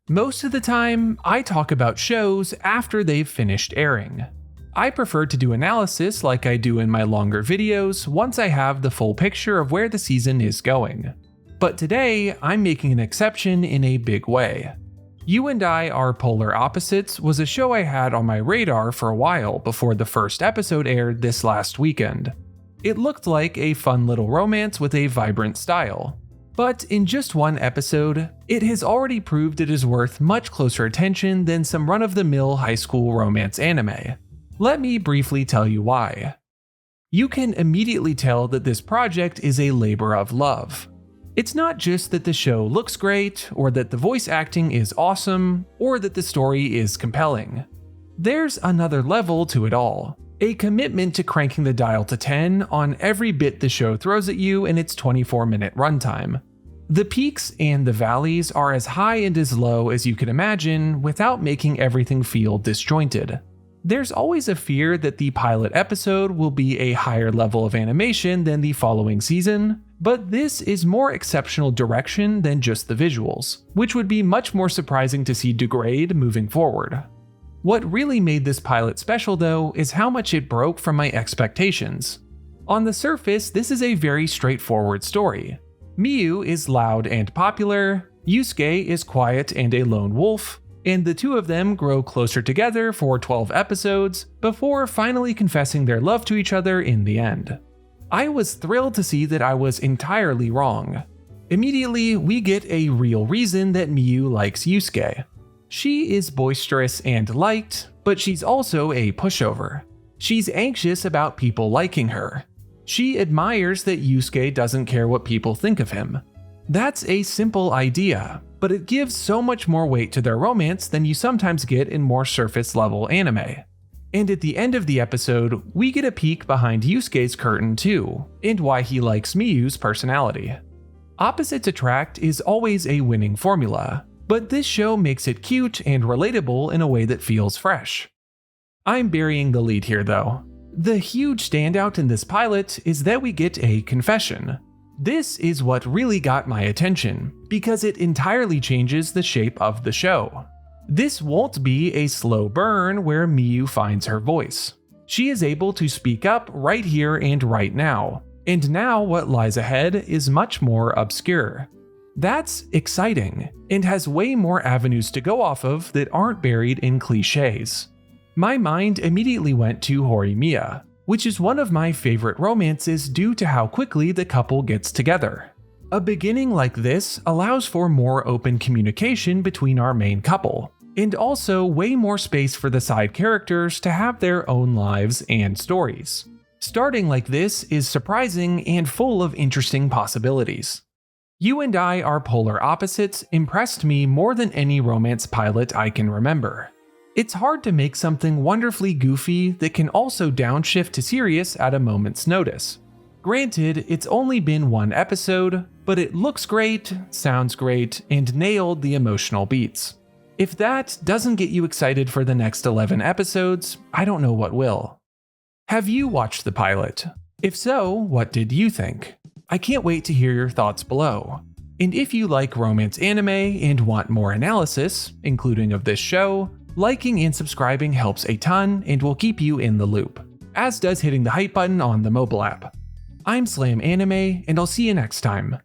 Most of the time, I talk about shows after they've finished airing. I prefer to do analysis like I do in my longer videos once I have the full picture of where the season is going. But today, I'm making an exception in a big way. You and I Are Polar Opposites was a show I had on my radar for a while before the first episode aired this last weekend. It looked like a fun little romance with a vibrant style. But in just one episode, it has already proved it is worth much closer attention than some run-of-the-mill high school romance anime. Let me briefly tell you why. You can immediately tell that this project is a labor of love. It's not just that the show looks great, or that the voice acting is awesome, or that the story is compelling. There's another level to it all. A commitment to cranking the dial to 10 on every bit the show throws at you in its 24-minute runtime. The peaks and the valleys are as high and as low as you can imagine without making everything feel disjointed. There's always a fear that the pilot episode will be a higher level of animation than the following season, but this is more exceptional direction than just the visuals, which would be much more surprising to see degrade moving forward. What really made this pilot special though is how much it broke from my expectations. On the surface, this is a very straightforward story. Miyu is loud and popular, Yusuke is quiet and a lone wolf, and the two of them grow closer together for 12 episodes before finally confessing their love to each other in the end. I was thrilled to see that I was entirely wrong. Immediately, we get a real reason that Miyu likes Yusuke. She is boisterous and liked, but she's also a pushover. She's anxious about people liking her. She admires that Yusuke doesn't care what people think of him. That's a simple idea, but it gives so much more weight to their romance than you sometimes get in more surface-level anime. And at the end of the episode, we get a peek behind Yusuke's curtain too, and why he likes Miyu's personality. Opposites attract is always a winning formula, but this show makes it cute and relatable in a way that feels fresh. I'm burying the lead here though. The huge standout in this pilot is that we get a confession. This is what really got my attention, because it entirely changes the shape of the show. This won't be a slow burn where Miyu finds her voice. She is able to speak up right here and right now, and now what lies ahead is much more obscure. That's exciting, and has way more avenues to go off of that aren't buried in cliches. My mind immediately went to Horimiya, which is one of my favorite romances due to how quickly the couple gets together. A beginning like this allows for more open communication between our main couple, and also way more space for the side characters to have their own lives and stories. Starting like this is surprising and full of interesting possibilities. You and I Are Polar Opposites impressed me more than any romance pilot I can remember. It's hard to make something wonderfully goofy that can also downshift to serious at a moment's notice. Granted, it's only been one episode, but it looks great, sounds great, and nailed the emotional beats. If that doesn't get you excited for the next 11 episodes, I don't know what will. Have you watched the pilot? If so, what did you think? I can't wait to hear your thoughts below. And if you like romance anime and want more analysis, including of this show, liking and subscribing helps a ton and will keep you in the loop, as does hitting the hype button on the mobile app. I'm Slam Anime, and I'll see you next time.